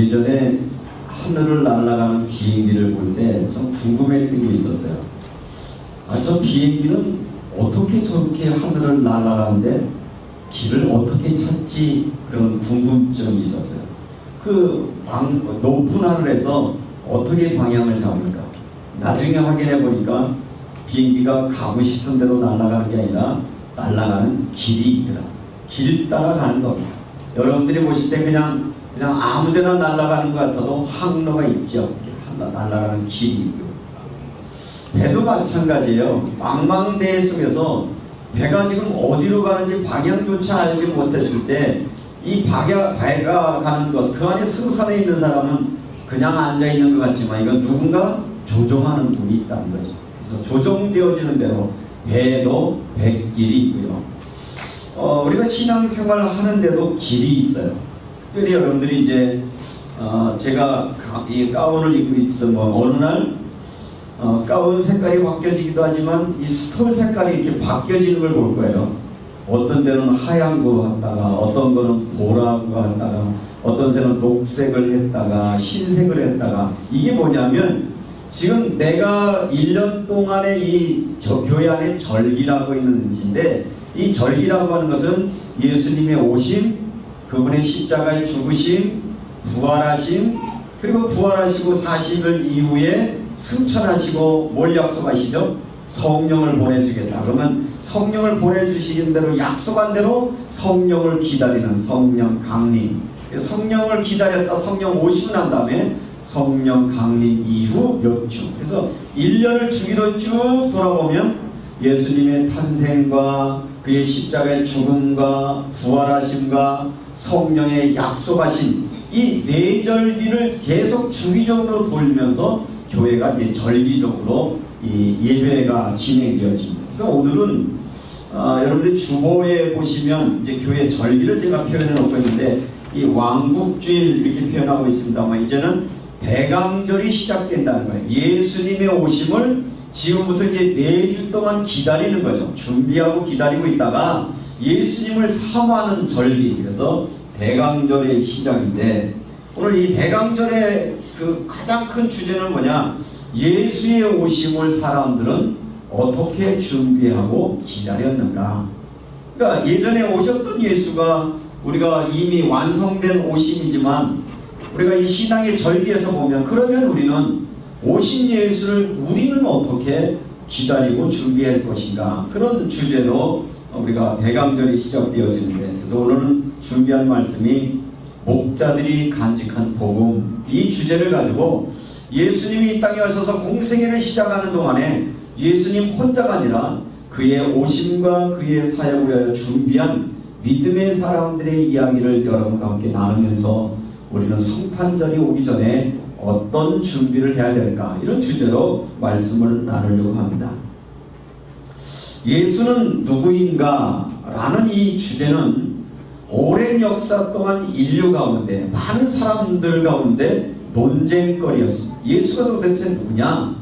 예전에 하늘을 날아가는 비행기를 볼 때 좀 궁금했던 게 있었어요. 저 비행기는 어떻게 저렇게 하늘을 날아가는데 길을 어떻게 찾지? 그런 궁금증이 있었어요. 높은 하늘에서 어떻게 방향을 잡을까? 나중에 확인해 보니까 비행기가 가고 싶은 대로 날아가는 게 아니라 날아가는 길이 있더라. 길 따라 가는 겁니다. 여러분들이 보실 때 그냥 아무 데나 날아가는 것 같아도 항로가 있죠. 날아가는 길이 있고. 배도 마찬가지예요. 망망대해 속에서 배가 지금 어디로 가는지 방향조차 알지 못했을 때 이 배가 가는 것, 그 안에 승선에 있는 사람은 그냥 앉아있는 것 같지만 이건 누군가 조종하는 분이 있다는 거죠. 그래서 조종되어지는 대로 배에도 뱃길이 있고요. 우리가 신앙생활을 하는데도 길이 있어요. 특별히 여러분들이 이제 제가 이 가운을 입고 있어 어느 날 가운 색깔이 바뀌어지기도 하지만 이 스톨 색깔이 이렇게 바뀌어지는 걸 볼 거예요. 어떤 데는 하얀 거 했다가 어떤 거는 보라한 거 했다가 어떤 데는 녹색을 했다가 흰색을 했다가 이게 뭐냐면 지금 내가 1년 동안에 저 교회 안에 절기라고 있는 뜻인데 이 절기라고 하는 것은 예수님의 오심, 그분의 십자가의 죽으심, 부활하심, 그리고 부활하시고 40일 이후에 승천하시고 뭘 약속하시죠? 성령을 보내주겠다. 그러면 성령을 보내주시는 대로 약속한 대로 성령을 기다리는 성령 강림. 성령을 기다렸다 성령 오시고 난 다음에 성령 강림 이후 몇 주. 그래서 1년을 주기로 쭉 돌아보면 예수님의 탄생과 그의 십자가의 죽음과 부활하심과 성령의 약속하심 이 네 절기를 계속 주기적으로 돌면서 교회가 이제 절기적으로 이 예배가 진행되어집니다. 그래서 오늘은 여러분들 주보에 보시면 이제 교회 절기를 제가 표현해 놓고 있는데 이 왕국주일 이렇게 표현하고 있습니다만 이제는 대강절이 시작된다는 거예요. 예수님의 오심을 지금부터 이제 4주 동안 기다리는 거죠. 준비하고 기다리고 있다가 예수님을 사모하는 절기. 그래서 대강절의 시작인데 오늘 이 대강절의 그 가장 큰 주제는 뭐냐? 예수의 오심을 사람들은 어떻게 준비하고 기다렸는가? 그러니까 예전에 오셨던 예수가 우리가 이미 완성된 오심이지만 우리가 이 신앙의 절기에서 보면 그러면 우리는 오신 예수를 우리는 어떻게 기다리고 준비할 것인가? 그런 주제로 우리가 대강절이 시작되어지는데 그래서 오늘은 준비한 말씀이 목자들이 간직한 복음 이 주제를 가지고 예수님이 이 땅에 오셔서 공생애를 시작하는 동안에 예수님 혼자가 아니라 그의 오심과 그의 사역을 위하여 준비한 믿음의 사람들의 이야기를 여러분과 함께 나누면서 우리는 성탄절이 오기 전에 어떤 준비를 해야 될까 이런 주제로 말씀을 나누려고 합니다. 예수는 누구인가 라는 이 주제는 오랜 역사 동안 인류 가운데 많은 사람들 가운데 논쟁거리였습니다. 예수가 도대체 누구냐?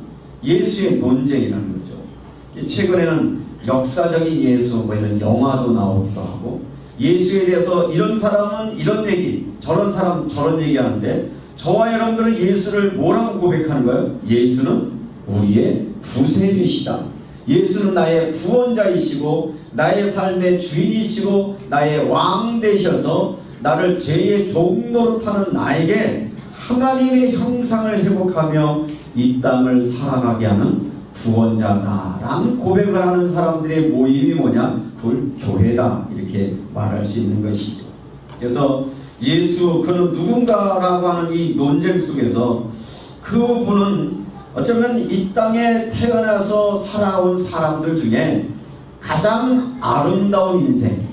예수의 논쟁이라는 거죠. 최근에는 역사적인 예수 이런 영화도 나오기도 하고 예수에 대해서 이런 사람은 이런 얘기 저런 사람 저런 얘기 하는데 저와 여러분들은 예수를 뭐라고 고백하는 거예요? 예수는 우리의 구세주시다. 예수는 나의 구원자이시고 나의 삶의 주인이시고 나의 왕 되셔서 나를 죄의 종로로 타는 나에게 하나님의 형상을 회복하며 이 땅을 살아가게 하는 구원자다라는 고백을 하는 사람들의 모임이 뭐냐? 그걸 교회다 이렇게 말할 수 있는 것이죠. 그래서 예수 그는 누군가라고 하는 이 논쟁 속에서 그분은 어쩌면 이 땅에 태어나서 살아온 사람들 중에 가장 아름다운 인생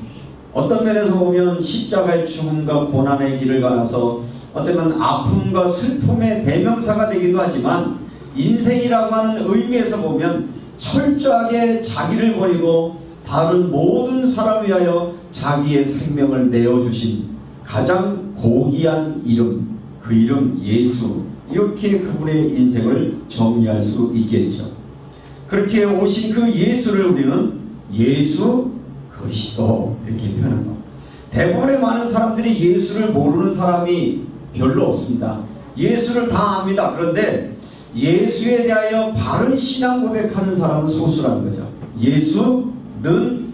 어떤 면에서 보면 십자가의 죽음과 고난의 길을 갈아서 어쩌면 아픔과 슬픔의 대명사가 되기도 하지만 인생이라고 하는 의미에서 보면 철저하게 자기를 버리고 다른 모든 사람을 위하여 자기의 생명을 내어주신 가장 고귀한 이름 그 이름 예수 이렇게 그분의 인생을 정리할 수 있겠죠. 그렇게 오신 그 예수를 우리는 예수 그리스도 이렇게 표현합니다. 대부분의 많은 사람들이 예수를 모르는 사람이 별로 없습니다. 예수를 다 압니다. 그런데 예수에 대하여 바른 신앙 고백하는 사람은 소수라는 거죠. 예수는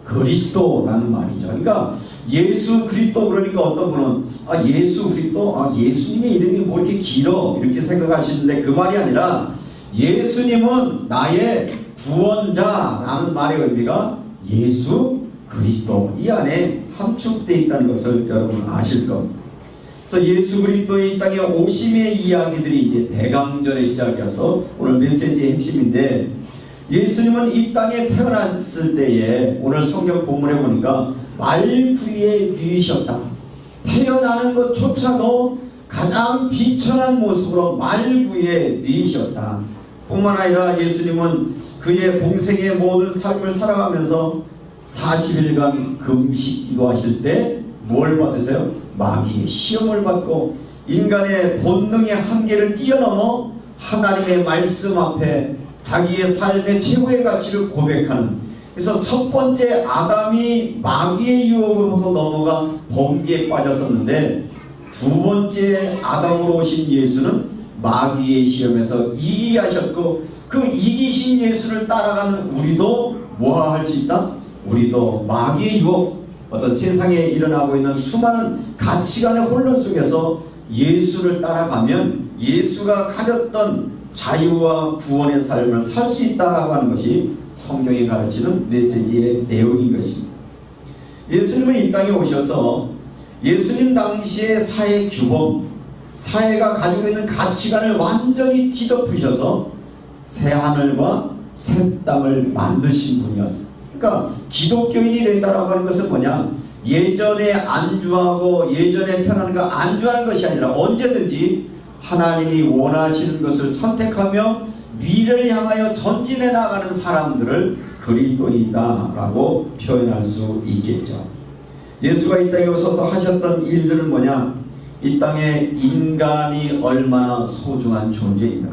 그리스도라는 말이죠. 그러니까 예수 그리스도, 그러니까 어떤 분은 예수 그리스도, 예수님의 이름이 뭐 이렇게 길어 이렇게 생각하시는데 그 말이 아니라 예수님은 나의 구원자라는 말의 의미가 예수 그리스도 이 안에 함축되어 있다는 것을 여러분 아실 겁니다. 그래서 예수 그리스도의 이 땅에 오심의 이야기들이 이제 대강전에 시작해서 오늘 메시지의 핵심인데, 예수님은 이 땅에 태어났을 때에 오늘 성경 본문에 보니까 말구유에 누이셨다. 태어나는 것조차도 가장 비천한 모습으로 말구유에 누이셨다. 뿐만 아니라 예수님은 그의 공생의 모든 삶을 살아가면서 40일간 금식 기도하실 때 뭘 받으세요? 마귀의 시험을 받고 인간의 본능의 한계를 뛰어넘어 하나님의 말씀 앞에 자기의 삶의 최고의 가치를 고백하는, 그래서 첫 번째 아담이 마귀의 유혹으로부터 넘어가 범죄에 빠졌었는데 두 번째 아담으로 오신 예수는 마귀의 시험에서 이기게 하셨고, 그 이기신 예수를 따라가는 우리도 뭐 할 수 있다? 우리도 마귀의 유혹, 어떤 세상에 일어나고 있는 수많은 가치관의 혼란 속에서 예수를 따라가면 예수가 가졌던 자유와 구원의 삶을 살 수 있다고 하는 것이 성경이 가르치는 메시지의 내용인 것입니다. 예수님은 이 땅에 오셔서 예수님 당시의 사회 규범, 사회가 가지고 있는 가치관을 완전히 뒤덮으셔서 새 하늘과 새 땅을 만드신 분이었습니다. 그러니까 기독교인이 된다라고 하는 것은 뭐냐? 예전에 안주하고 예전에 편한 거 안주하는 것이 아니라 언제든지 하나님이 원하시는 것을 선택하며 미래를 향하여 전진해 나가는 사람들을 그리스도인이다 라고 표현할 수 있겠죠. 예수가 이 땅에 오셔서 하셨던 일들은 뭐냐? 이 땅에 인간이 얼마나 소중한 존재인가.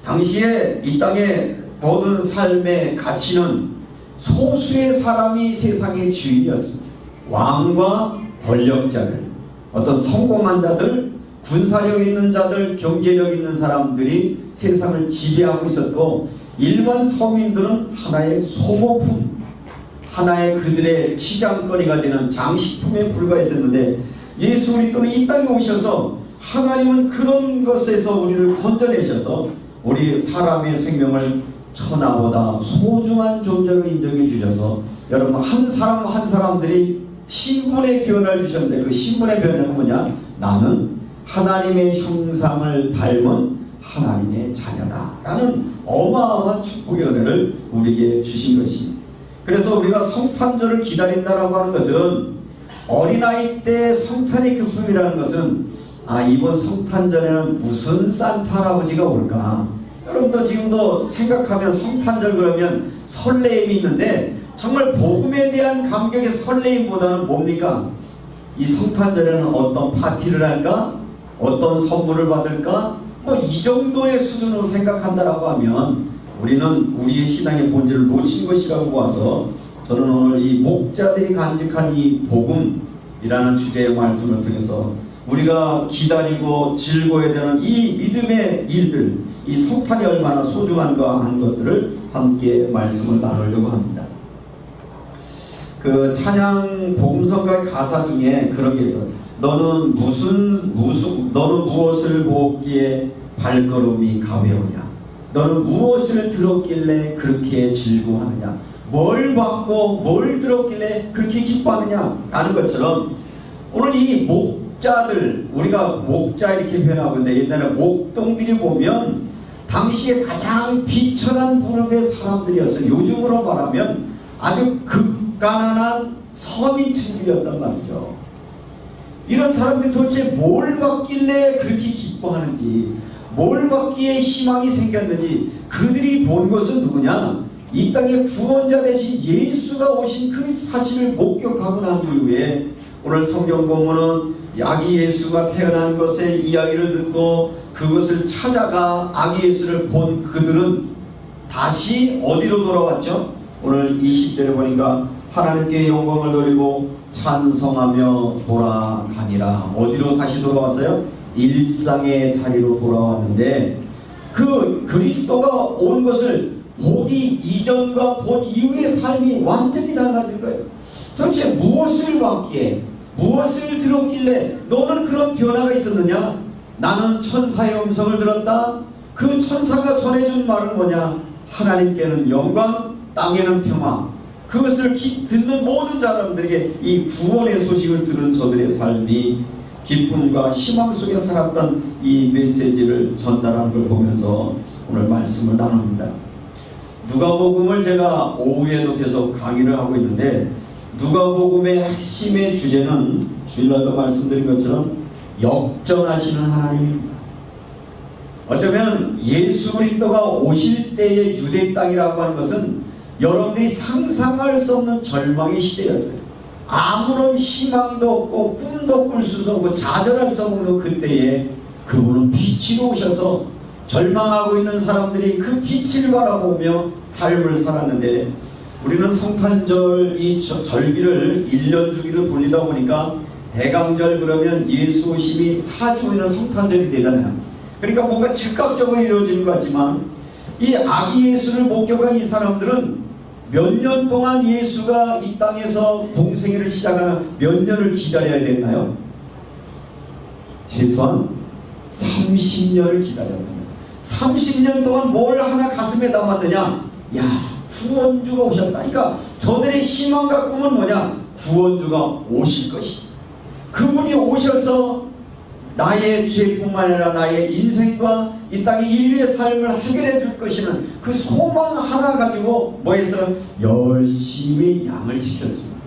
당시에 이 땅의 모든 삶의 가치는 소수의 사람이 세상의 주인이었습니다. 왕과 권력자들, 어떤 성공한 자들, 군사력 있는 자들, 경제력 있는 사람들이 세상을 지배하고 있었고, 일반 서민들은 하나의 소모품, 하나의 그들의 치장거리가 되는 장식품에 불과했었는데, 예수 그리스도는 이 땅에 오셔서 하나님은 그런 것에서 우리를 건져내셔서 우리 사람의 생명을 천하보다 소중한 존재로 인정해 주셔서, 여러분 한 사람 한 사람들이 신분의 변화를 주셨는데, 그 신분의 변화는 뭐냐? 나는 하나님의 형상을 닮은 하나님의 자녀다 라는 어마어마한 축복의 은혜를 우리에게 주신 것입니다. 그래서 우리가 성탄절을 기다린다라고 하는 것은, 어린아이 때 성탄의 기쁨이라는 것은 이번 성탄절에는 무슨 산타 할아버지가 올까? 여러분도 지금도 생각하면 성탄절 그러면 설레임이 있는데, 정말 복음에 대한 감격의 설레임보다는 뭡니까? 이 성탄절에는 어떤 파티를 할까? 어떤 선물을 받을까? 뭐 이 정도의 수준으로 생각한다라고 하면 우리는 우리의 신앙의 본질을 놓친 것이라고 봐서, 저는 오늘 이 목자들이 간직한 이 복음이라는 주제의 말씀을 통해서 우리가 기다리고 즐거워야 되는 이 믿음의 일들, 이 성탄이 얼마나 소중한가 하는 것들을 함께 말씀을 나누려고 합니다. 그 찬양 복음성가의 가사 중에 그런 게 있어요. 너는 너는 무엇을 보기에 발걸음이 가벼우냐? 너는 무엇을 들었길래 그렇게 즐거워하느냐? 뭘 받고 뭘 들었길래 그렇게 기뻐하느냐? 라는 것처럼 오늘 이 목자들, 우리가 목자 이렇게 표현하고 있는데, 옛날에 목동들이 보면 당시에 가장 비천한 그룹의 사람들이었어요. 요즘으로 말하면 아주 극가난한 서민층들이었단 말이죠. 이런 사람들이 도대체 뭘 받길래 그렇게 기뻐하는지, 뭘 받기에 희망이 생겼는지, 그들이 본 것은 누구냐? 이 땅에 구원자 대신 예수가 오신 그 사실을 목격하고 난 이후에 오늘 성경 본문은 아기 예수가 태어난 것의 이야기를 듣고 그것을 찾아가 아기 예수를 본 그들은 다시 어디로 돌아왔죠? 오늘 20절에 보니까 하나님께 영광을 돌리고 찬송하며 돌아가니라. 어디로 다시 돌아왔어요? 일상의 자리로 돌아왔는데, 그 그리스도가 온 것을 보기 이전과 본 이후의 삶이 완전히 달라진 거예요. 도대체 무엇을 봤기에, 무엇을 들었길래 너는 그런 변화가 있었느냐? 나는 천사의 음성을 들었다. 그 천사가 전해준 말은 뭐냐? 하나님께는 영광, 땅에는 평화. 그것을 듣는 모든 사람들에게 이 구원의 소식을 들은 저들의 삶이 기쁨과 희망 속에 살았던 이 메시지를 전달하는 걸 보면서 오늘 말씀을 나눕니다. 누가복음을 제가 오후에도 계속 강의를 하고 있는데, 누가복음의 핵심의 주제는 주일날도 말씀드린 것처럼 역전하시는 하나님입니다. 어쩌면 예수 그리스도가 오실 때의 유대 땅이라고 하는 것은 여러분들이 상상할 수 없는 절망의 시대였어요. 아무런 희망도 없고 꿈도 꿀 수 없고 좌절할 수 없는 그때에 그분은 빛으로 오셔서 절망하고 있는 사람들이 그 빛을 바라보며 삶을 살았는데, 우리는 성탄절 이 절기를 1년 주기로 돌리다 보니까 대강절 그러면 예수 오심이 4주 후에는 성탄절이 되잖아요. 그러니까 뭔가 즉각적으로 이루어지는 것 같지만, 이 아기 예수를 목격한 이 사람들은 몇 년 동안 예수가 이 땅에서 공생애를 시작하는 몇 년을 기다려야 됐나요? 최소한 30년을 기다려야 됩니다. 30년 동안 뭘 하나 가슴에 담았느냐? 야, 구원주가 오셨다. 그러니까 저들의 희망과 꿈은 뭐냐? 구원주가 오실 것이다. 그분이 오셔서 나의 죄뿐만 아니라 나의 인생과 이 땅의 인류의 삶을 해결해 줄 것이는 그 소망 하나 가지고 뭐해서 열심히 양을 지켰습니다.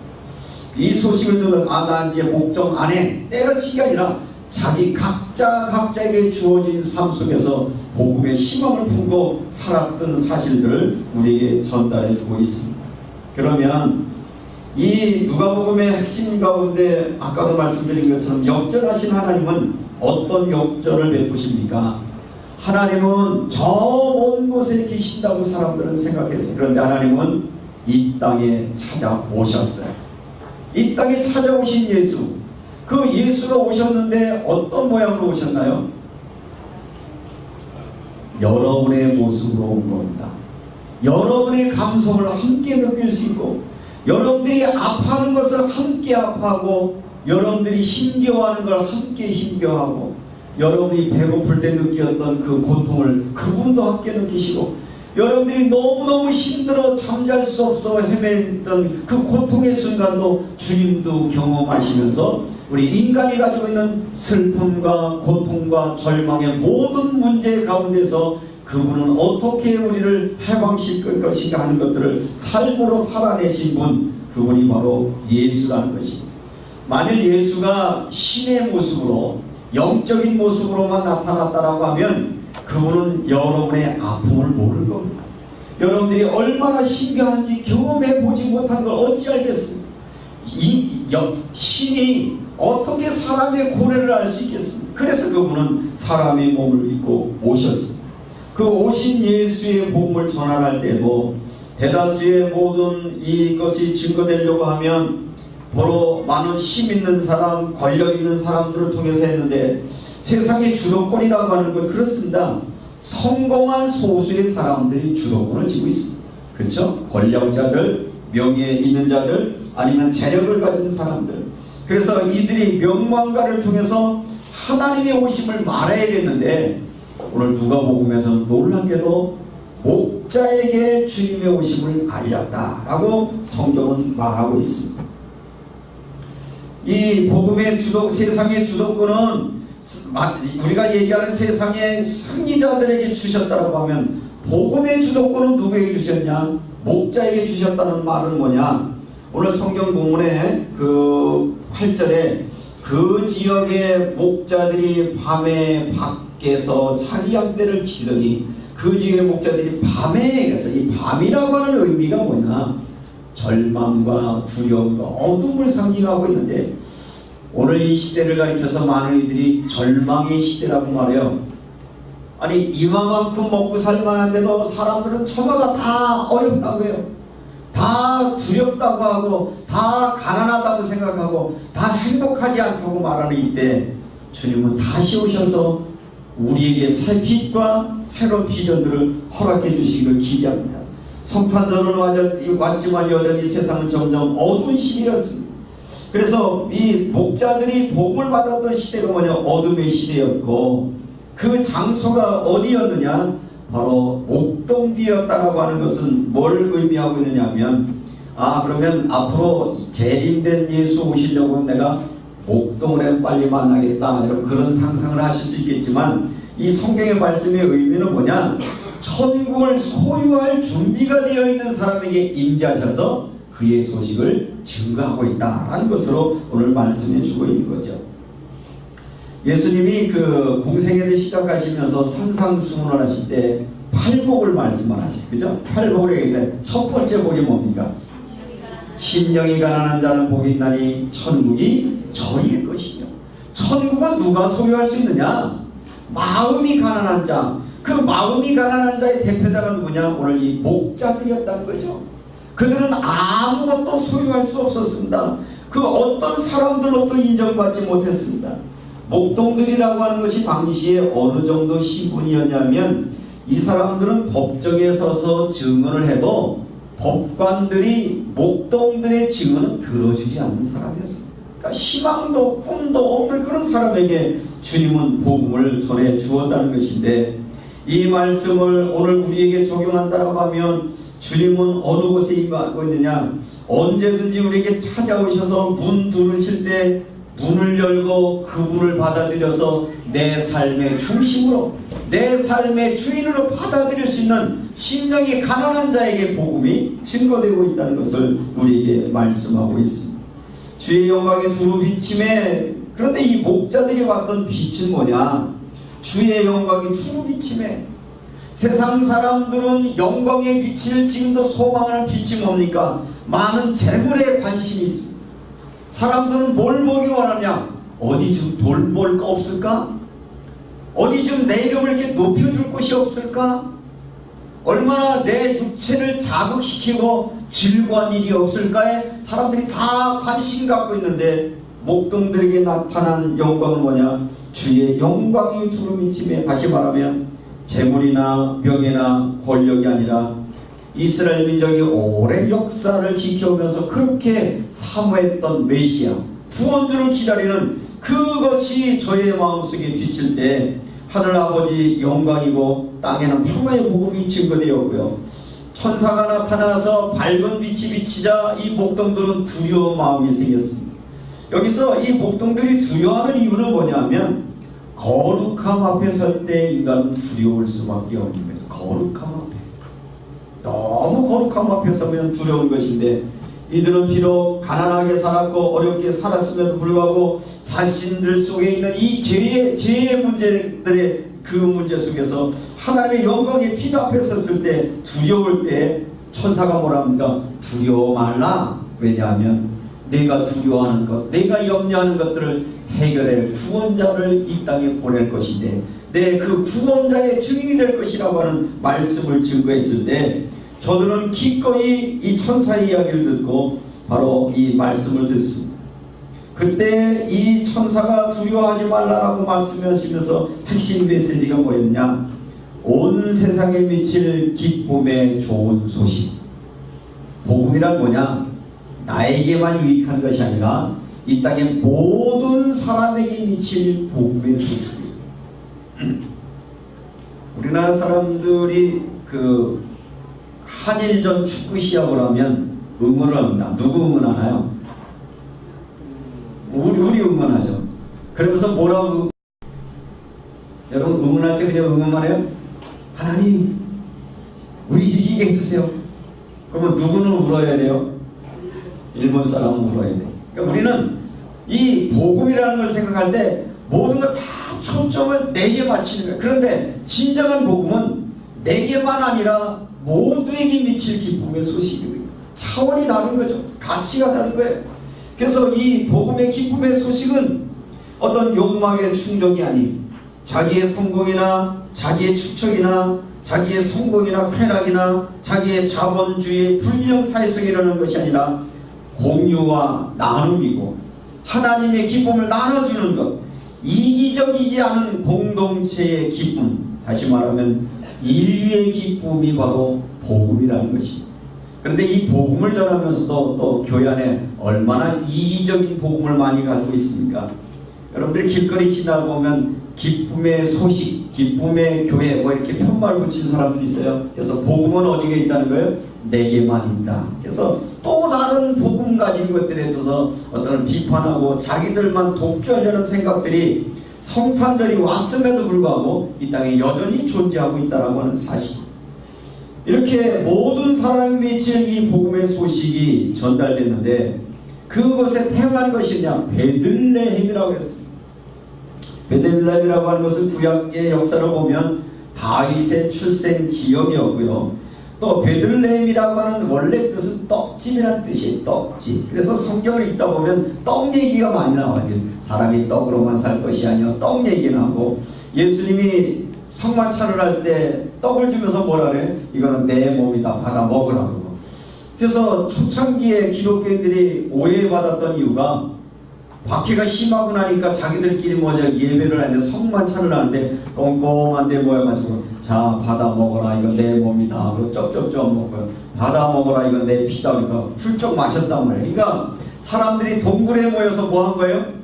이 소식을 들은 나 이제 목적 안에 때려치기 아니라 자기 각자에게 주어진 삶 속에서 복음의 희망을 품고 살았던 사실들을 우리에게 전달해 주고 있습니다. 그러면 이 누가복음의 핵심 가운데 아까도 말씀드린 것처럼 역전하신 하나님은 어떤 역전을 베푸십니까? 하나님은 저 먼 곳에 계신다고 사람들은 생각했어요. 그런데 하나님은 이 땅에 찾아오셨어요. 이 땅에 찾아오신 예수, 그 예수가 오셨는데 어떤 모양으로 오셨나요? 여러분의 모습으로 온 겁니다. 여러분의 감성을 함께 느낄 수 있고, 여러분들이 아파하는 것을 함께 아파하고, 여러분들이 힘겨워하는 걸 함께 힘겨워하고, 여러분이 배고플 때 느꼈던 그 고통을 그분도 함께 느끼시고, 여러분들이 너무너무 힘들어 잠잘 수 없어 헤맸던 그 고통의 순간도 주님도 경험하시면서 우리 인간이 가지고 있는 슬픔과 고통과 절망의 모든 문제 가운데서 그분은 어떻게 우리를 해방시킬 것인가 하는 것들을 삶으로 살아내신 분, 그분이 바로 예수라는 것입니다. 만일 예수가 신의 모습으로, 영적인 모습으로만 나타났다라고 하면 그분은 여러분의 아픔을 모를 겁니다. 여러분들이 얼마나 신기한지 경험해 보지 못한 걸 어찌 알겠습니까? 신이 어떻게 사람의 고뇌를 알 수 있겠습니까? 그래서 그분은 사람의 몸을 입고 오셨습니다. 그 오신 예수의 복음을 전환할 때도 대다수의 모든 이것이 증거되려고 하면 바로 많은 힘 있는 사람, 권력 있는 사람들을 통해서 했는데, 세상의 주도권이라고 하는 건 그렇습니다. 성공한 소수의 사람들이 주도권을 쥐고 있습니다. 그렇죠? 권력자들, 명예 있는 자들, 아니면 재력을 가진 사람들. 그래서 이들이 명망가를 통해서 하나님의 오심을 말해야 되는데, 오늘 누가복음에서는 놀랍게도 목자에게 주님의 오심을 알렸다라고 성경은 말하고 있습니다. 이 복음의 세상의 주도권은 우리가 얘기하는 세상의 승리자들에게 주셨다라고 하면, 복음의 주도권은 누구에게 주셨냐? 목자에게 주셨다는 말은 뭐냐? 오늘 성경 본문에 그 8절에 그 지역의 목자들이 밤에 밖에서 자기 양떼를 지키더니, 그 지역의 목자들이 밤에 가서, 이 밤이라고 하는 의미가 뭐냐? 절망과 두려움과 어둠을 상징하고 있는데, 오늘 이 시대를 가리켜서 많은 이들이 절망의 시대라고 말해요. 아니, 이만큼 먹고 살만한데도 사람들은 저마다 다 어렵다고 해요. 다 두렵다고 하고 다 가난하다고 생각하고 다 행복하지 않다고 말하는 이때 주님은 다시 오셔서 우리에게 새 빛과 새로운 비전들을 허락해 주시기를 기대합니다. 성탄절은 왔지만 여전히 세상은 점점 어두운 시기였습니다. 그래서 이 목자들이 복을 받았던 시대가 뭐냐? 어둠의 시대였고 그 장소가 어디였느냐? 바로 목동뒤였다라고 하는 것은 뭘 의미하고 있느냐면 그러면 앞으로 재림된 예수 오시려고 내가 목동을 빨리 만나겠다 이런 그런 상상을 하실 수 있겠지만 이 성경의 말씀의 의미는 뭐냐? 천국을 소유할 준비가 되어 있는 사람에게 임재하셔서 그의 소식을 증거하고 있다라는 것으로 오늘 말씀해 주고 있는 거죠. 예수님이 그 공생애를 시작하시면서 산상수훈을 하실 때 팔복을 말씀을 하시죠. 그죠? 팔복을 얘기할 때 첫 번째 복이 뭡니까? 심령이 가난한 자는 복이 있나니 천국이 저희의 것이며. 천국은 누가 소유할 수 있느냐? 마음이 가난한 자. 그 마음이 가난한 자의 대표자가 누구냐? 오늘 이 목자들이었다는 거죠. 그들은 아무것도 소유할 수 없었습니다. 그 어떤 사람들로도 인정받지 못했습니다. 목동들이라고 하는 것이 당시에 어느 정도 신분이었냐면 이 사람들은 법정에 서서 증언을 해도 법관들이 목동들의 증언은 들어주지 않는 사람이었습니다. 그러니까 희망도 꿈도 없는 그런 사람에게 주님은 복음을 전해 주었다는 것인데 이 말씀을 오늘 우리에게 적용한다고 하면 주님은 어느 곳에 임하고 있느냐? 언제든지 우리에게 찾아오셔서 문 두르실 때 문을 열고 그분을 받아들여서 내 삶의 중심으로 내 삶의 주인으로 받아들일 수 있는 심령이 가난한 자에게 복음이 증거되고 있다는 것을 우리에게 말씀하고 있습니다. 주의 영광의 두루 비침에 그런데 이 목자들이 왔던 빛은 뭐냐? 주의 영광이 두루 비침에 세상 사람들은 영광의 빛을 지금도 소망하는 빛이 뭡니까? 많은 재물에 관심이 있습니다. 사람들은 뭘 보기 원하냐? 어디 좀 돌볼 거 없을까? 어디 좀 내 이름을 이렇게 높여줄 곳이 없을까? 얼마나 내 육체를 자극시키고 즐거운 일이 없을까에 사람들이 다 관심 갖고 있는데 목동들에게 나타난 영광은 뭐냐? 주의 영광이 두루미침에 다시 말하면 재물이나 명예나 권력이 아니라 이스라엘 민족이 오랜 역사를 지켜오면서 그렇게 사모했던 메시아 구원주를 기다리는 그것이 저의 마음속에 비칠 때 하늘아버지 영광이고 땅에는 평화의 복음이 증거되었고요. 천사가 나타나서 밝은 빛이 비치자 이 목동들은 두려운 마음이 생겼습니다. 여기서 이 목동들이 두려워하는 이유는 뭐냐면 거룩함 앞에 설 때 인간은 두려울 수밖에 없는 거죠. 거룩함 앞에 너무 거룩함 앞에 서면 두려운 것인데 이들은 비록 가난하게 살았고 어렵게 살았음에도 불구하고 자신들 속에 있는 이 죄의 문제들의 그 문제 속에서 하나님의 영광의 빛 앞에 섰을 때 두려울 때 천사가 뭐라 합니까? 두려워 말라. 왜냐하면 내가 두려워하는 것, 내가 염려하는 것들을 해결할 구원자를 이 땅에 보낼 것인데 내 그 구원자의 증인이 될 것이라고 하는 말씀을 증거했을 때 저들은 기꺼이 이 천사의 이야기를 듣고 바로 이 말씀을 듣습니다. 그때 이 천사가 두려워하지 말라라고 말씀하시면서 핵심 메시지가 뭐였냐? 온 세상에 미칠 기쁨의 좋은 소식. 복음이란 뭐냐? 나에게만 유익한 것이 아니라 이 땅의 모든 사람에게 미칠 복음의 소식이에요. 우리나라 사람들이 그 한일전 축구 시합을 하면 응원을 합니다. 누구 응원하나요? 우리 응원하죠. 그러면서 뭐라고? 여러분 응원할 때 그냥 응원만 해요? 하나님 우리 이기게 해주세요. 그러면 누구는 울어야 돼요? 일본 사람은 울어야 돼요. 그러니까 우리는 이 복음이라는 걸 생각할 때 모든 걸 다 초점을 내게 맞추는 거예요. 그런데 진정한 복음은 내게만 아니라 모두에게 미칠 기쁨의 소식이거든요. 차원이 다른 거죠. 가치가 다른 거예요. 그래서 이 복음의 기쁨의 소식은 어떤 욕망의 충족이 아닌 자기의 성공이나 자기의 추척이나 자기의 성공이나 쾌락이나 자기의 자본주의 불균형 사회 속에 이르는 것이 아니라 공유와 나눔이고 하나님의 기쁨을 나눠주는 것, 이기적이지 않은 공동체의 기쁨, 다시 말하면 인류의 기쁨이 바로 복음이라는 것입니다. 그런데 이 복음을 전하면서도 또 교회 안에 얼마나 이기적인 복음을 많이 가지고 있습니까? 여러분들이 길거리 지나보면 기쁨의 소식, 기쁨의 교회 뭐 이렇게 편말 붙인 사람들이 있어요. 그래서 복음은 어디에 있다는 거예요? 내게만 있다. 그래서 또 다른 복음 가진 것들에 있어서 어떤 비판하고 자기들만 독주하려는 생각들이 성탄절이 왔음에도 불구하고 이 땅에 여전히 존재하고 있다라고 하는 사실. 이렇게 모든 사람이 미칠 이 복음의 소식이 전달됐는데 그것에 태어난 것이냐? 베들레헴이라고 했습니다. 베들레헴이라고 하는 것은 구약의 역사를 보면 다윗의 출생 지역이었고요. 또 베들레헴이라고 하는 원래 뜻은 떡집이라는 뜻이에요. 떡집. 그래서 성경을 읽다 보면 떡 얘기가 많이 나와요. 사람이 떡으로만 살 것이 아니라 떡 얘기는 하고, 예수님이 성만찬을 할 때 떡을 주면서 뭐라 그래? 이거는 내 몸이다, 받아 먹으라고. 그래서 초창기에 기독교인들이 오해받았던 이유가 박해가 심하고 나니까 자기들끼리 예배를 하는데 성만찬을 하는데 꼼꼼한데 모여가지고 자 받아 먹어라, 이거 내 몸이다, 그리고 쩝쩝쩝 먹고 받아 먹어라, 이거 내 피다, 그러니까 훌쩍 마셨단 말이에요. 그러니까 사람들이 동굴에 모여서 뭐 한 거예요?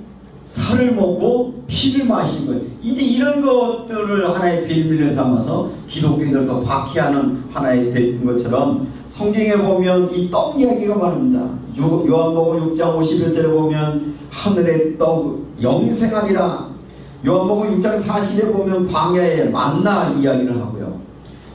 살을 먹고 피를 마신 거예요. 이제 이런 것들을 하나의 빌미를 삼아서 기독교인들 더 박해하는 하나의 됐던 것처럼 성경에 보면 이 떡 이야기가 많습니다. 요한복음 6장 51절에 보면 하늘의 떡 영생하리라. 요한복음 6장 40에 보면 광야의 만나 이야기를 하고요.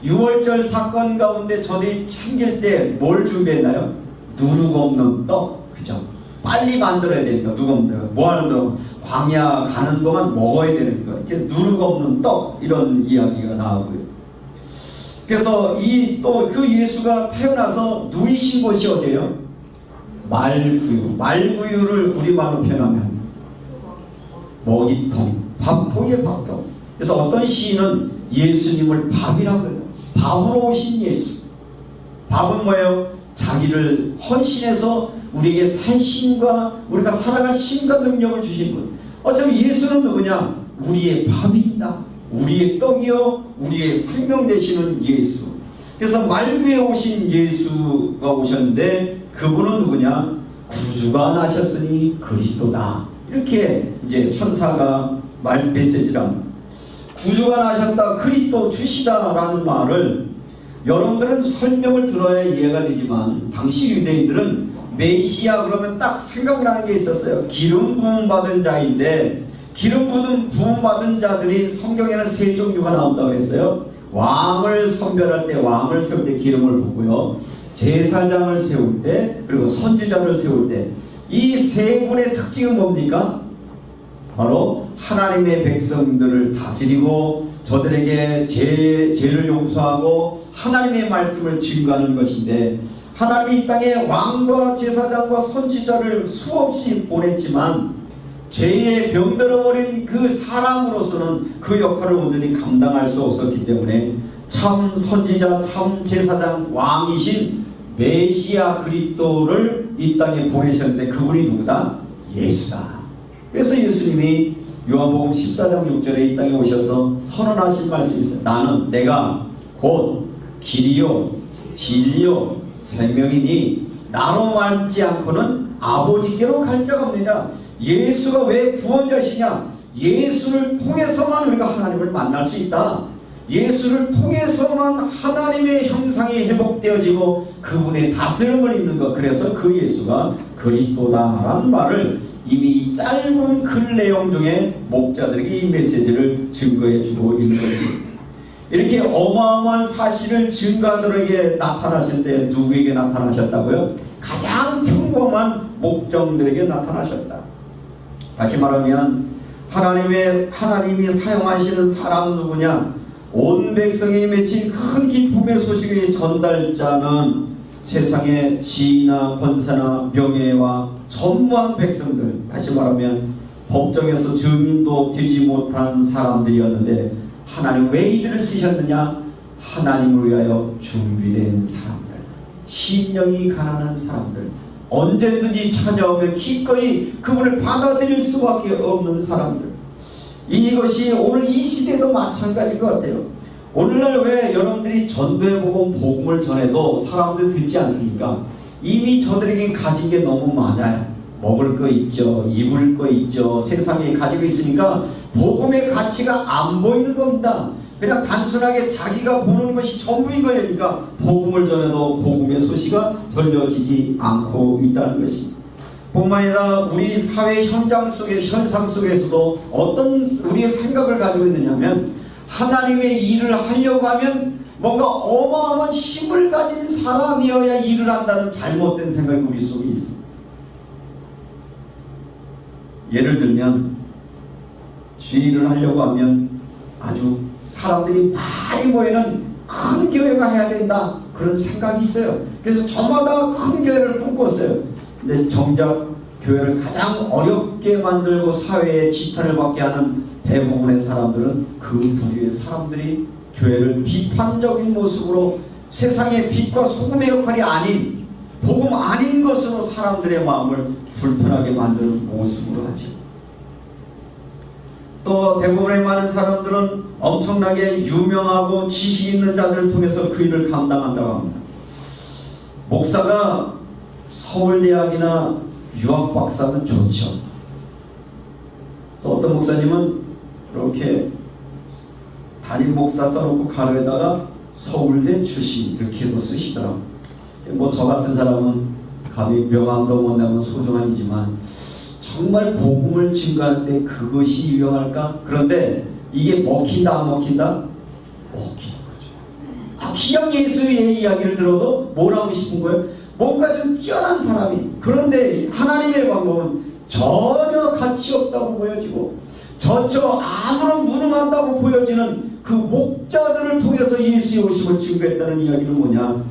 6월절 사건 가운데 저들이 챙길 때 뭘 준비했나요? 누룩 없는 떡. 그죠? 빨리 만들어야 되니까 누룩 없는 떡. 뭐 하는 거? 광야 가는 동안 먹어야 되는 거. 누룩 없는 떡, 이런 이야기가 나오고요. 그래서 이 또 그 예수가 태어나서 누이신 곳이 어디예요? 말구유. 말구유를 우리말로 표현하면 먹이통, 밥통이에요, 밥통. 그래서 어떤 시인은 예수님을 밥이라고 해요. 밥으로 오신 예수. 밥은 뭐예요? 자기를 헌신해서 우리에게 산신과 우리가 살아갈 신과 능력을 주신 분. 어차피 예수는 누구냐? 우리의 밥입니다. 우리의 떡이요, 우리의 생명 되시는 예수. 그래서 말구에 오신 예수가 오셨는데 그분은 누구냐? 구주가 나셨으니 그리스도다. 이렇게 이제 천사가 메시지를 합니다. 구주가 나셨다, 그리스도 주시다라는 말을 여러분들은 설명을 들어야 이해가 되지만 당시 유대인들은 메시아 그러면 딱 생각나는 게 있었어요. 기름 부음 받은 자인데, 기름 부음 받은 자들이 성경에는 세 종류가 나온다고 그랬어요. 왕을 선별할 때, 왕을 세울 때 기름을 붓고요, 제사장을 세울 때, 그리고 선지자를 세울 때. 이 세 분의 특징은 뭡니까? 바로 하나님의 백성들을 다스리고 저들에게 죄를 용서하고 하나님의 말씀을 증거하는 것인데, 하나님이 이 땅에 왕과 제사장과 선지자를 수없이 보냈지만 죄에 병들어버린 그 사람으로서는 그 역할을 온전히 감당할 수 없었기 때문에 참 선지자, 참 제사장, 왕이신 메시아 그리스도를 이 땅에 보내셨는데 그분이 누구다? 예수다. 그래서 예수님이 요한복음 14장 6절에 이 땅에 오셔서 선언하신 말씀이 있어요. 나는 내가 곧 길이요 진리요 생명이니 나로 말지 않고는 아버지께로 갈 자가 없느니라. 예수가 왜 구원자시냐? 예수를 통해서만 우리가 하나님을 만날 수 있다. 예수를 통해서만 하나님의 형상이 회복되어지고 그분의 다스림을 입는 것. 그래서 그 예수가 그리스도다라는 말을 이미 이 짧은 글 내용 중에 목자들에게 이 메시지를 증거해 주고 있는 것입니다. 이렇게 어마어마한 사실을 증거하들에게 나타나셨는데 누구에게 나타나셨다고요? 가장 평범한 목정들에게 나타나셨다. 다시 말하면 하나님이 사용하시는 사람 누구냐? 온 백성이 맺힌 큰 기쁨의 소식의 전달자는 세상의 지위나 권세나 명예와 전무한 백성들, 다시 말하면 법정에서 증인도 되지 못한 사람들이었는데 하나님 왜 이들을 쓰셨느냐? 하나님을 위하여 준비된 사람들, 심령이 가난한 사람들, 언제든지 찾아오면 기꺼이 그분을 받아들일 수밖에 없는 사람들. 이것이 오늘 이 시대도 마찬가지인 것 같아요. 오늘날 왜 여러분들이 전도해보고 복음을 전해도 사람들 듣지 않습니까? 이미 저들에게 가진 게 너무 많아요. 먹을 거 있죠, 입을 거 있죠, 세상에 가지고 있으니까 복음의 가치가 안 보이는 겁니다. 그냥 단순하게 자기가 보는 것이 전부인 거니까 복음을 전해도 복음의 소식가 전려지지 않고 있다는 것입니다. 뿐만 아니라 우리 사회 현상 속에서도 어떤 우리의 생각을 가지고 있느냐면, 하나님의 일을 하려고 하면 뭔가 어마어마한 힘을 가진 사람이어야 일을 한다는 잘못된 생각이 우리 속에 있습니다. 예를 들면 주일을 하려고 하면 아주 사람들이 많이 모이는 큰 교회가 해야 된다, 그런 생각이 있어요. 그래서 저마다 큰 교회를 꿈꿨어요. 근데 정작 교회를 가장 어렵게 만들고 사회의 지탄을 받게 하는 대부분의 사람들은 그 부류의 사람들이 교회를 비판적인 모습으로 세상의 빛과 소금의 역할이 아닌, 복음 아닌 것으로 사람들의 마음을 불편하게 만드는 모습으로 하죠. 또 대부분의 많은 사람들은 엄청나게 유명하고 지식 있는 자들을 통해서 그 일을 감당한다고 합니다. 목사가 서울대학이나 유학 박사는 좋죠. 어떤 목사님은 이렇게 담임 목사 써놓고 가로에다가 서울대 출신 이렇게도 쓰시더라고요. 뭐 저 같은 사람은 감히 명함도 못 내면 소중한이지만 정말 복음을 증거하는데 그것이 유용할까? 그런데 이게 먹힌다 안 먹힌다? 먹히는 거죠. 그냥 예수의 이야기를 들어도 뭘 하고 싶은 거예요? 뭔가 좀 뛰어난 사람이. 그런데 하나님의 방법은 전혀 가치 없다고 보여지고 저처럼 아무런 무능한다고 보여지는 그 목자들을 통해서 예수의 오심을 증거했다는 이야기는 뭐냐?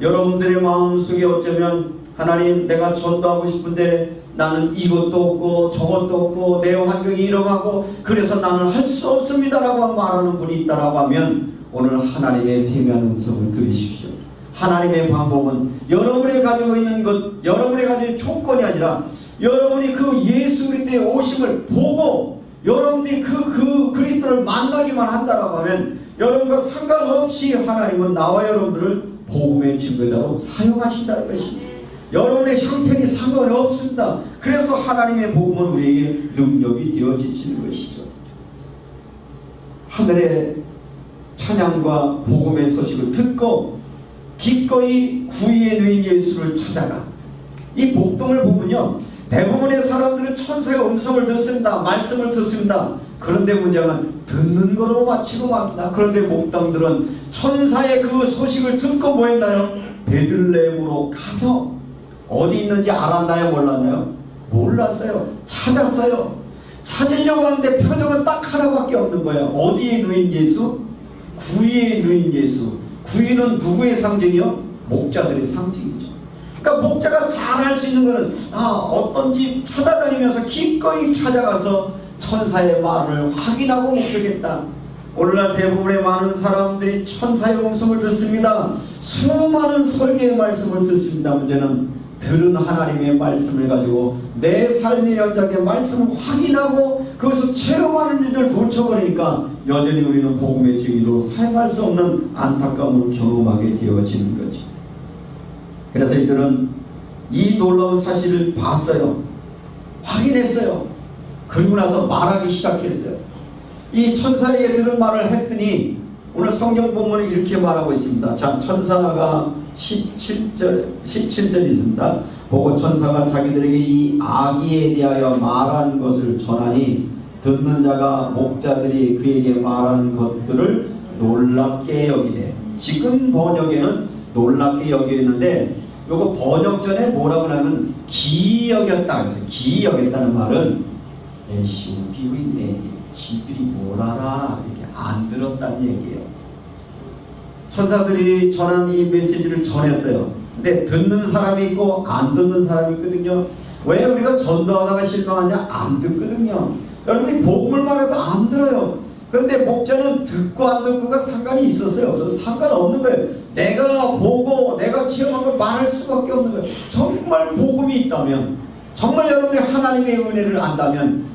여러분들의 마음속에 어쩌면 하나님, 내가 전도하고 싶은데 나는 이것도 없고 저것도 없고 내 환경이 이러하고 그래서 나는 할 수 없습니다 라고 말하는 분이 있다라고 하면 오늘 하나님의 세미한 음성을 들으십시오. 하나님의 방법은 여러분이 가지고 있는 것, 여러분이 가지고 있는 조건이 아니라 여러분이 그 예수 그리스도의 오심을 보고 여러분들이 그 그리스도를 만나기만 한다라고 하면 여러분과 상관없이 하나님은 나와 여러분들을 복음의 증거자로 사용하신다는 것입니다. 여러분의 형편이 상관이 없습니다. 그래서 하나님의 복음은 우리에게 능력이 되어지시는 것이죠. 하늘의 찬양과 복음의 소식을 듣고 기꺼이 구유에 누인 예수를 찾아가. 이 목동을 보면요, 대부분의 사람들은 천사의 음성을 듣습니다. 말씀을 듣습니다. 그런데 문제는 듣는 거로 마치고 맙니다. 그런데 목동들은 천사의 그 소식을 듣고 뭐 했나요? 베들레헴으로 가서 어디 있는지 알았나요? 몰랐나요? 몰랐어요. 찾았어요. 찾으려고 하는데 표적은 딱 하나밖에 없는 거예요. 어디에 누인 예수? 구유에 누인 예수. 구유는 누구의 상징이요? 목자들의 상징이죠. 그러니까 목자가 잘 할 수 있는 것은 어떤 집 찾아다니면서 기꺼이 찾아가서 천사의 말을 확인하고 목격했다. 오늘날 대부분의 많은 사람들이 천사의 음성을 듣습니다. 수많은 설계의 말씀을 듣습니다. 문제는 들은 하나님의 말씀을 가지고 내 삶의 현장의 말씀을 확인하고 그것을 체험하는 일을 놓쳐버리니까 여전히 우리는 복음의 증인으로 사용할 수 없는 안타까움을 경험하게 되어지는 거지. 그래서 이들은 이 놀라운 사실을 봤어요. 확인했어요. 그리고 나서 말하기 시작했어요. 이 천사에게 들은 말을 했더니 오늘 성경 본문은 이렇게 말하고 있습니다. 자, 천사가 17절이 있습니다. 보고 천사가 자기들에게 이 아기에 대하여 말한 것을 전하니 듣는 자가 목자들이 그에게 말한 것들을 놀랍게 여기되, 지금 번역에는 놀랍게 여기는데 요거 번역전에 뭐라고 하냐면 기이 여겼다. 그래서 기이 여겼다는 말은 시우기고 있네, 지들이 뭘 알아, 이렇게 안 들었다는 얘기예요. 천사들이 전한 이 메시지를 전했어요. 근데 듣는 사람이 있고 안 듣는 사람이 있거든요. 왜 우리가 전도하다가 실망하냐? 안 듣거든요. 여러분이 복음을 말해도 안 들어요. 그런데 목자는 듣고 안 듣고가 상관이 있었어요? 없어서 상관없는 거예요. 내가 보고 내가 체험한 걸 말할 수밖에 없는 거예요. 정말 복음이 있다면, 정말 여러분이 하나님의 은혜를 안다면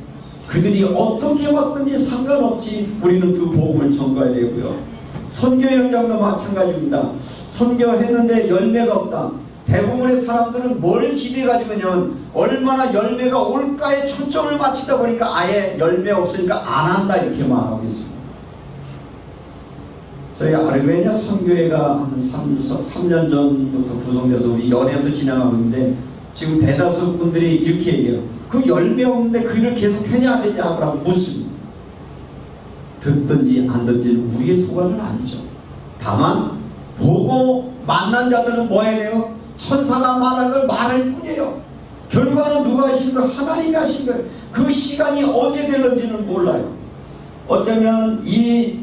그들이 어떻게 왔든지 상관없이 우리는 그 복음을 전가해야 되고요. 선교 현장도 마찬가지입니다. 선교했는데 열매가 없다. 대부분의 사람들은 뭘 기대가지고 그냥 얼마나 열매가 올까에 초점을 맞추다 보니까 아예 열매 없으니까 안 한다 이렇게 말하고 있습니다. 저희 아르메니아 선교회가 한 3년 전부터 구성돼서 우리 연에서 진행하고 있는데 지금 대다수 분들이 이렇게 얘기해요. 그 열매 없는데 그 일을 계속 해야 안 되냐고 묻습니다. 듣든지 안 듣든지 우리의 소관은 아니죠. 다만 보고 만난 자들은 뭐 해야 돼요? 천사가 말할 걸 말할 뿐이에요. 결과는 누가 하신 거예요? 하나님이 하신 거예요. 그 시간이 언제 될는지는 몰라요. 어쩌면 이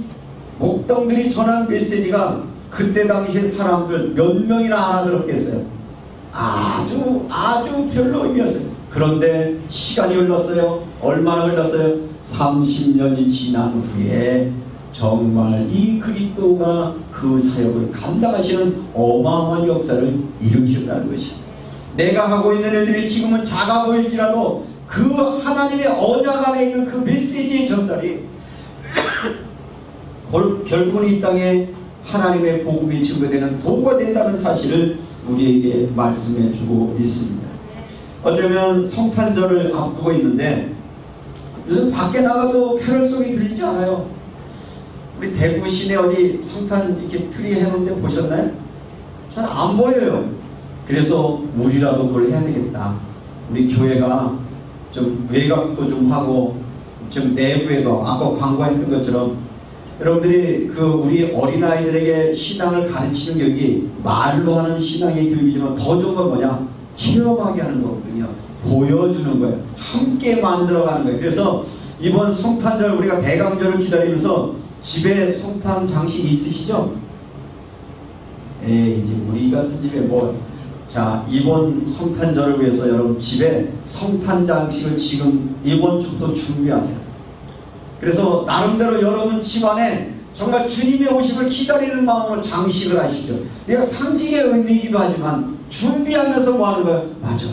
목동들이 전한 메시지가 그때 당시에 사람들 몇 명이나 알아들었겠어요. 아주 별로 의미였어요. 그런데 시간이 흘렀어요. 얼마나 흘렀어요? 30년이 지난 후에 정말 이 그리스도가 그 사역을 감당하시는 어마어마한 역사를 일으켰다는 것입니다. 내가 하고 있는 일들이 지금은 작아 보일지라도 그 하나님의 언약 안에 있는 그 메시지의 전달이 결국은 이 땅에 하나님의 복음이 증거되는 도구가 된다는 사실을 우리에게 말씀해 주고 있습니다. 어쩌면 성탄절을 앞두고 있는데 요즘 밖에 나가도 캐럴 소리 들리지 않아요? 우리 대구 시내 어디 성탄 이렇게 트리 해놓은데 보셨나요? 잘 안 보여요. 그래서 우리라도 그걸 해야 되겠다. 우리 교회가 좀 외곽도 좀 하고 좀 내부에도 아까 광고했던 것처럼 여러분들이 그 우리 어린아이들에게 신앙을 가르치는 교육이 말로 하는 신앙의 교육이지만 더 좋은 건 뭐냐? 체험하게 하는 거거든요. 보여주는 거예요. 함께 만들어가는 거예요. 그래서 이번 성탄절 우리가 대강절을 기다리면서 집에 성탄 장식 있으시죠? 이제 우리 같은 집에 자, 이번 성탄절을 위해서 여러분 집에 성탄 장식을 지금 이번 주부터 준비하세요. 그래서 나름대로 여러분 집안에 정말 주님의 오심을 기다리는 마음으로 장식을 하시죠. 내가 상징의 의미이기도 하지만 준비하면서 뭐 하는 거예요? 맞아.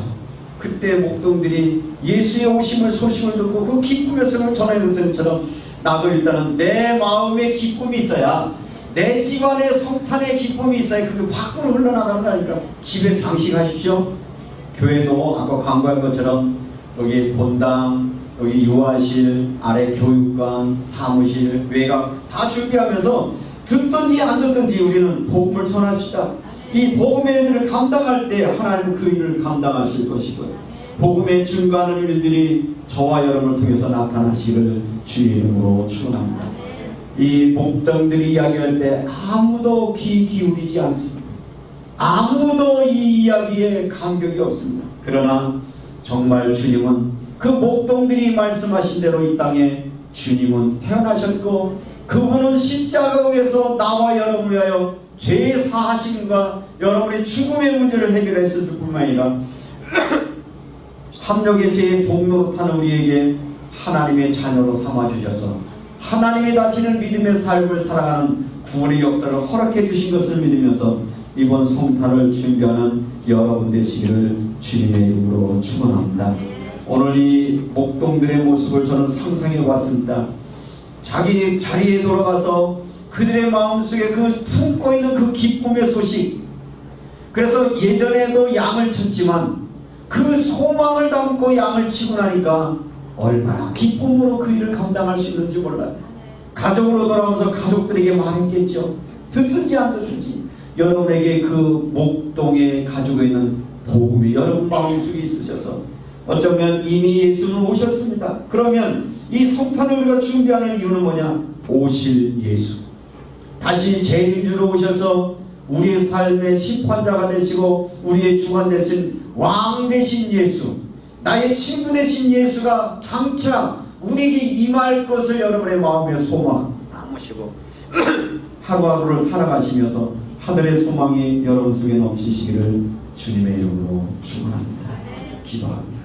그때 목동들이 예수의 오심을 소식을 듣고 그 기쁨의 성을 전해준 것처럼 나도 일단은 내 마음에 기쁨이 있어야 내 집안에 성탄의 기쁨이 있어야 그게 밖으로 흘러나간다니까. 집에 장식하십시오. 교회도 아까 광고한 것처럼 여기 본당, 여기 유아실, 아래 교육관, 사무실, 외곽 다 준비하면서 듣든지 안 듣든지 우리는 복음을 전합시다. 이 복음의 일들을 감당할 때 하나님은 그 일을 감당하실 것이고요. 복음에 증거하는 일들이 저와 여러분을 통해서 나타나시기를 주의 이름으로 축원합니다. 이 목동들이 이야기할 때 아무도 귀 기울이지 않습니다. 아무도 이 이야기에 감격이 없습니다. 그러나 정말 주님은 그 목동들이 말씀하신 대로 이 땅에 주님은 태어나셨고 그분은 십자가 위에서 나와 여러분을 위하여 죄 사하심과 여러분의 죽음의 문제를 해결했을 뿐만 아니라 합력의 죄의 종로로 타는 우리에게 하나님의 자녀로 삼아주셔서 하나님이 다시는 믿음의 삶을 살아가는 구원의 역사를 허락해 주신 것을 믿으면서 이번 성탄을 준비하는 여러분 되시기를 주님의 이름으로 축원합니다. 오늘 이 목동들의 모습을 저는 상상해 봤습니다. 자기 자리에 돌아가서 그들의 마음속에 그 품고 있는 그 기쁨의 소식, 그래서 예전에도 양을 쳤지만 그 소망을 담고 양을 치고 나니까 얼마나 기쁨으로 그 일을 감당할 수 있는지 몰라요. 가족으로 돌아오면서 가족들에게 말했겠죠. 듣든지 안 듣든지 여러분에게 그 목동에 가지고 있는 복음이 여러분 마음속에 있으셔서 어쩌면 이미 예수는 오셨습니다. 그러면 이 성탄을 우리가 준비하는 이유는 뭐냐? 오실 예수, 다시 재림주로 오셔서 우리의 삶의 심판자가 되시고 우리의 주관 되신 왕 되신 예수, 나의 친구 되신 예수가 장차 우리에게 임할 것을 여러분의 마음에 소망 담으시고 하루하루를 살아가시면서 하늘의 소망이 여러분 속에 넘치시기를 주님의 이름으로 축원합니다. 기도합니다.